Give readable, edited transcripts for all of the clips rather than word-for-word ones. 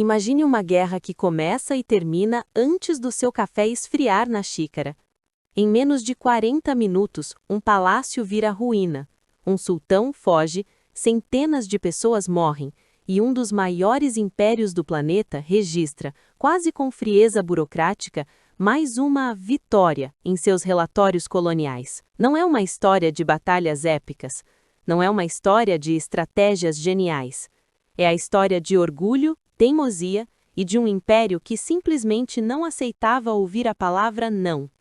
Imagine uma guerra que começa e termina antes do seu café esfriar na xícara. Em menos de 40 minutos, um palácio vira ruína, um sultão foge, centenas de pessoas morrem, e um dos maiores impérios do planeta registra, quase com frieza burocrática, mais uma vitória em seus relatórios coloniais. Não é uma história de batalhas épicas, não é uma história de estratégias geniais. É a história de orgulho, teimosia e de um império que simplesmente não aceitava ouvir a palavra não.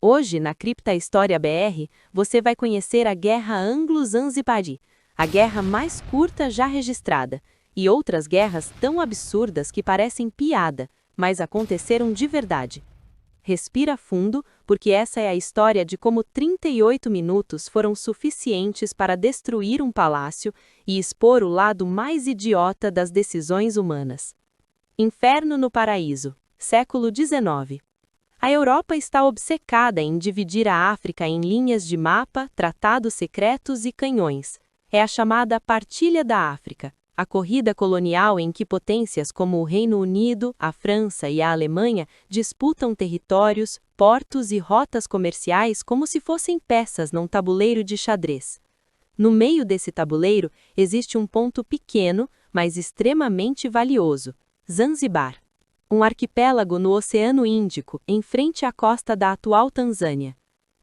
Hoje, na Cripta História BR, você vai conhecer a Guerra Anglo-Zanzibari, a guerra mais curta já registrada, e outras guerras tão absurdas que parecem piada, mas aconteceram de verdade. Respira fundo, porque essa é a história de como 38 minutos foram suficientes para destruir um palácio e expor o lado mais idiota das decisões humanas. Inferno no Paraíso, século XIX. A Europa está obcecada em dividir a África em linhas de mapa, tratados secretos e canhões. É a chamada Partilha da África, a corrida colonial em que potências como o Reino Unido, a França e a Alemanha disputam territórios, portos e rotas comerciais como se fossem peças num tabuleiro de xadrez. No meio desse tabuleiro existe um ponto pequeno, mas extremamente valioso: Zanzibar. Um arquipélago no Oceano Índico, em frente à costa da atual Tanzânia.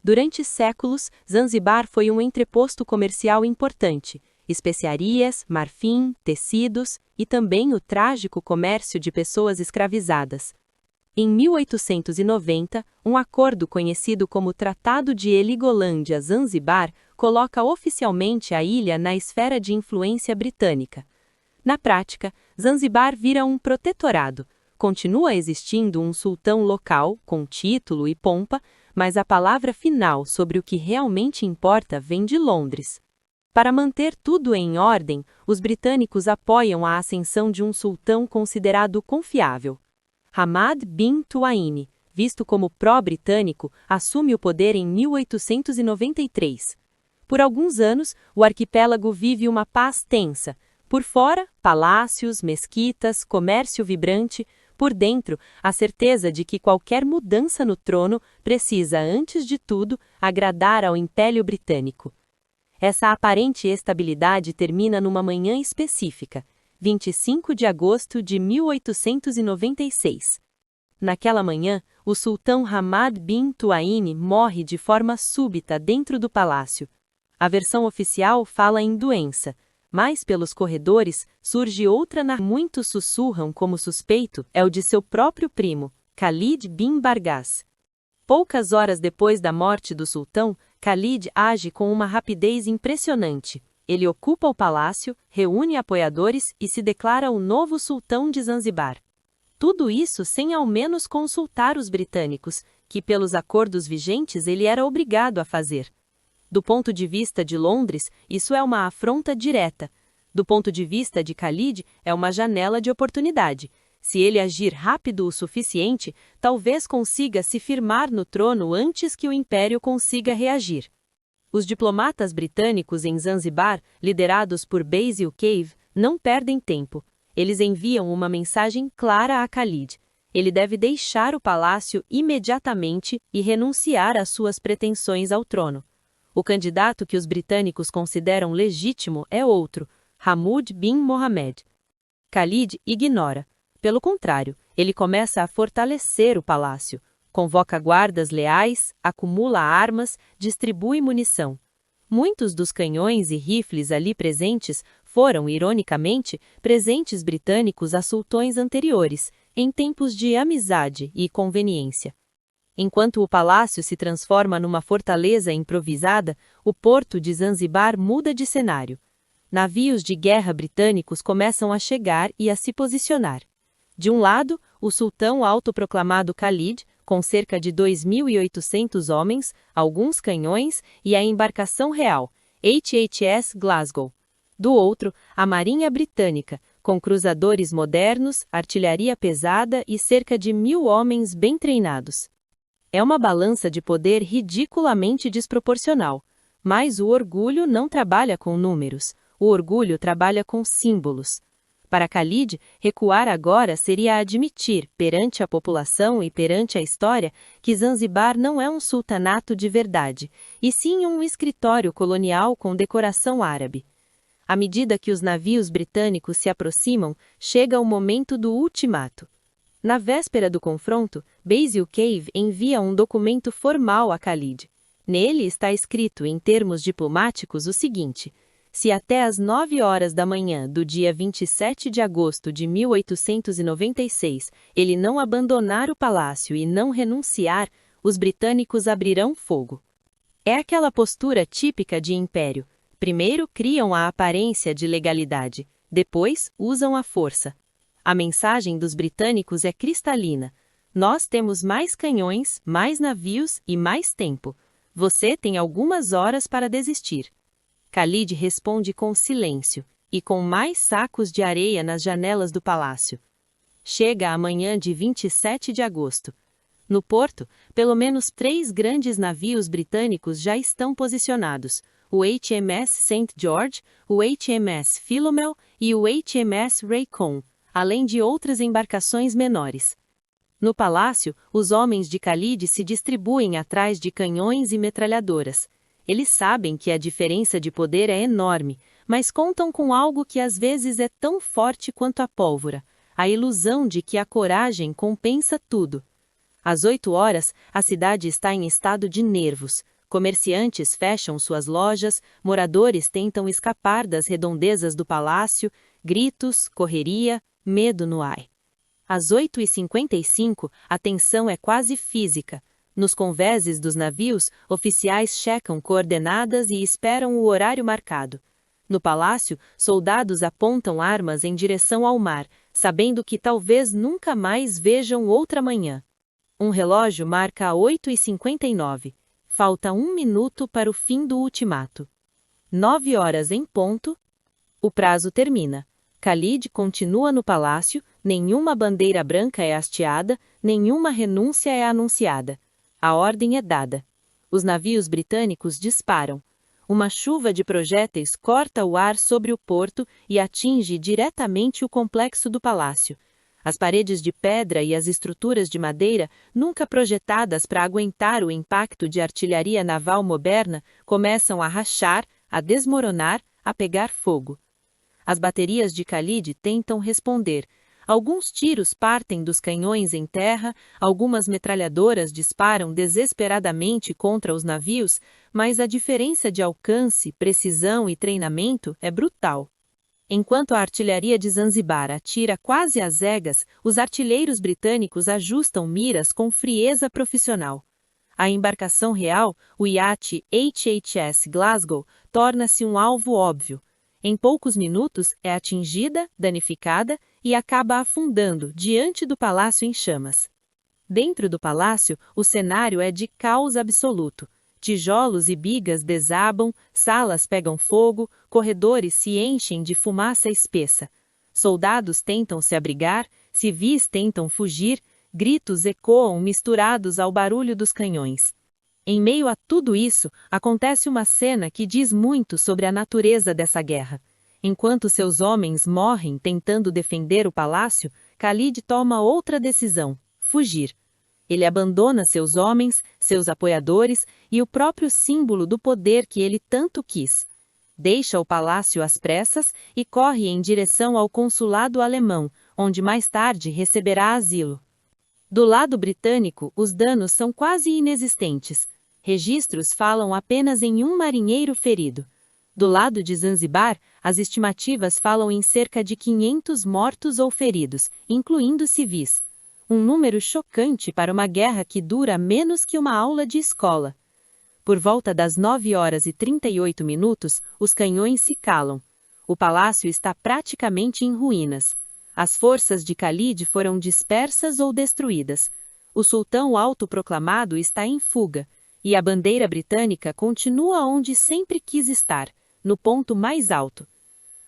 Durante séculos, Zanzibar foi um entreposto comercial importante. Especiarias, marfim, tecidos e também o trágico comércio de pessoas escravizadas. Em 1890, um acordo conhecido como Tratado de Heligoland-Zanzibar coloca oficialmente a ilha na esfera de influência britânica. Na prática, Zanzibar vira um protetorado. Continua existindo um sultão local, com título e pompa, mas a palavra final sobre o que realmente importa vem de Londres. Para manter tudo em ordem, os britânicos apoiam a ascensão de um sultão considerado confiável. Hamad bin Tuaini, visto como pró-britânico, assume o poder em 1893. Por alguns anos, o arquipélago vive uma paz tensa. Por fora, palácios, mesquitas, comércio vibrante. Por dentro, a certeza de que qualquer mudança no trono precisa, antes de tudo, agradar ao Império Britânico. Essa aparente estabilidade termina numa manhã específica, 25 de agosto de 1896. Naquela manhã, o sultão Hamad bin Tuaini morre de forma súbita dentro do palácio. A versão oficial fala em doença, mas pelos corredores surge outra muitos sussurram como suspeito é o de seu próprio primo, Khalid bin Bargas. Poucas horas depois da morte do sultão, Khalid age com uma rapidez impressionante. Ele ocupa o palácio, reúne apoiadores e se declara o novo sultão de Zanzibar. Tudo isso sem ao menos consultar os britânicos, que pelos acordos vigentes ele era obrigado a fazer. Do ponto de vista de Londres, isso é uma afronta direta. Do ponto de vista de Khalid, é uma janela de oportunidade. Se ele agir rápido o suficiente, talvez consiga se firmar no trono antes que o império consiga reagir. Os diplomatas britânicos em Zanzibar, liderados por Basil Cave, não perdem tempo. Eles enviam uma mensagem clara a Khalid. Ele deve deixar o palácio imediatamente e renunciar às suas pretensões ao trono. O candidato que os britânicos consideram legítimo é outro, Hamoud bin Mohammed. Khalid ignora. Pelo contrário, ele começa a fortalecer o palácio, convoca guardas leais, acumula armas, distribui munição. Muitos dos canhões e rifles ali presentes foram, ironicamente, presentes britânicos a sultões anteriores, em tempos de amizade e conveniência. Enquanto o palácio se transforma numa fortaleza improvisada, o porto de Zanzibar muda de cenário. Navios de guerra britânicos começam a chegar e a se posicionar. De um lado, o sultão autoproclamado Khalid, com cerca de 2.800 homens, alguns canhões e a embarcação real, HHS Glasgow. Do outro, a Marinha Britânica, com cruzadores modernos, artilharia pesada e cerca de 1.000 homens bem treinados. É uma balança de poder ridiculamente desproporcional, mas o orgulho não trabalha com números, o orgulho trabalha com símbolos. Para Khalid, recuar agora seria admitir, perante a população e perante a história, que Zanzibar não é um sultanato de verdade, e sim um escritório colonial com decoração árabe. À medida que os navios britânicos se aproximam, chega o momento do ultimato. Na véspera do confronto, Basil Cave envia um documento formal a Khalid. Nele está escrito, em termos diplomáticos, o seguinte: se até às 9 horas da manhã do dia 27 de agosto de 1896 ele não abandonar o palácio e não renunciar, os britânicos abrirão fogo. É aquela postura típica de império. Primeiro criam a aparência de legalidade, depois usam a força. A mensagem dos britânicos é cristalina: nós temos mais canhões, mais navios e mais tempo. Você tem algumas horas para desistir. Khalid responde com silêncio, e com mais sacos de areia nas janelas do palácio. Chega a manhã de 27 de agosto. No porto, pelo menos 3 grandes navios britânicos já estão posicionados: o HMS St. George, o HMS Philomel e o HMS Raycon, além de outras embarcações menores. No palácio, os homens de Khalid se distribuem atrás de canhões e metralhadoras. Eles sabem que a diferença de poder é enorme, mas contam com algo que às vezes é tão forte quanto a pólvora: a ilusão de que a coragem compensa tudo. Às 8 horas, a cidade está em estado de nervos. Comerciantes fecham suas lojas, moradores tentam escapar das redondezas do palácio, gritos, correria, medo no ar. Às 8h55, a tensão é quase física. Nos convéses dos navios, oficiais checam coordenadas e esperam o horário marcado. No palácio, soldados apontam armas em direção ao mar, sabendo que talvez nunca mais vejam outra manhã. Um relógio marca 8h59. Falta 1 minuto para o fim do ultimato. 9 horas em ponto. O prazo termina. Khalid continua no palácio, nenhuma bandeira branca é hasteada, nenhuma renúncia é anunciada. A ordem é dada. Os navios britânicos disparam. Uma chuva de projéteis corta o ar sobre o porto e atinge diretamente o complexo do palácio. As paredes de pedra e as estruturas de madeira, nunca projetadas para aguentar o impacto de artilharia naval moderna, começam a rachar, a desmoronar, a pegar fogo. As baterias de Khalid tentam responder. Alguns tiros partem dos canhões em terra, algumas metralhadoras disparam desesperadamente contra os navios, mas a diferença de alcance, precisão e treinamento é brutal. Enquanto a artilharia de Zanzibar atira quase às cegas, os artilheiros britânicos ajustam miras com frieza profissional. A embarcação real, o iate HHS Glasgow, torna-se um alvo óbvio. Em poucos minutos, é atingida, danificada e acaba afundando diante do palácio em chamas. Dentro do palácio, o cenário é de caos absoluto. Tijolos e bigas desabam, salas pegam fogo, corredores se enchem de fumaça espessa. Soldados tentam se abrigar, civis tentam fugir, gritos ecoam misturados ao barulho dos canhões. Em meio a tudo isso, acontece uma cena que diz muito sobre a natureza dessa guerra. Enquanto seus homens morrem tentando defender o palácio, Khalid toma outra decisão: fugir. Ele abandona seus homens, seus apoiadores e o próprio símbolo do poder que ele tanto quis. Deixa o palácio às pressas e corre em direção ao consulado alemão, onde mais tarde receberá asilo. Do lado britânico, os danos são quase inexistentes. Registros falam apenas em um marinheiro ferido. Do lado de Zanzibar, as estimativas falam em cerca de 500 mortos ou feridos, incluindo civis. Um número chocante para uma guerra que dura menos que uma aula de escola. Por volta das 9 horas e 38 minutos, os canhões se calam. O palácio está praticamente em ruínas. As forças de Khalid foram dispersas ou destruídas. O sultão autoproclamado está em fuga, e a bandeira britânica continua onde sempre quis estar, no ponto mais alto.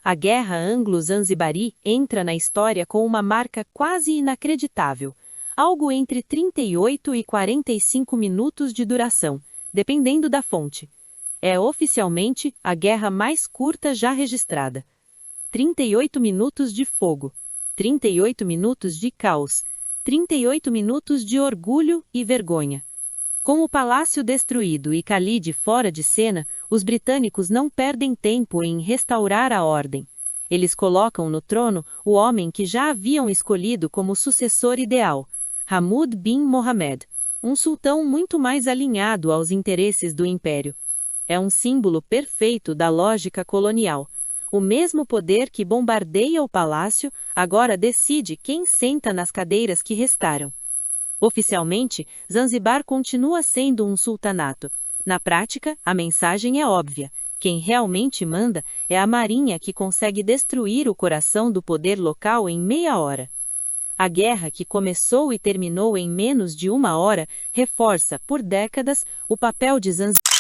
A guerra anglo-zanzibari entra na história com uma marca quase inacreditável, algo entre 38 e 45 minutos de duração, dependendo da fonte. É oficialmente a guerra mais curta já registrada. 38 minutos de fogo, 38 minutos de caos, 38 minutos de orgulho e vergonha. Com o palácio destruído e Khalid fora de cena, os britânicos não perdem tempo em restaurar a ordem. Eles colocam no trono o homem que já haviam escolhido como sucessor ideal, Hamoud bin Mohammed, um sultão muito mais alinhado aos interesses do império. É um símbolo perfeito da lógica colonial. O mesmo poder que bombardeia o palácio agora decide quem senta nas cadeiras que restaram. Oficialmente, Zanzibar continua sendo um sultanato. Na prática, a mensagem é óbvia. Quem realmente manda é a marinha que consegue destruir o coração do poder local em meia hora. A guerra, que começou e terminou em menos de uma hora, reforça, por décadas, o papel de Zanzibar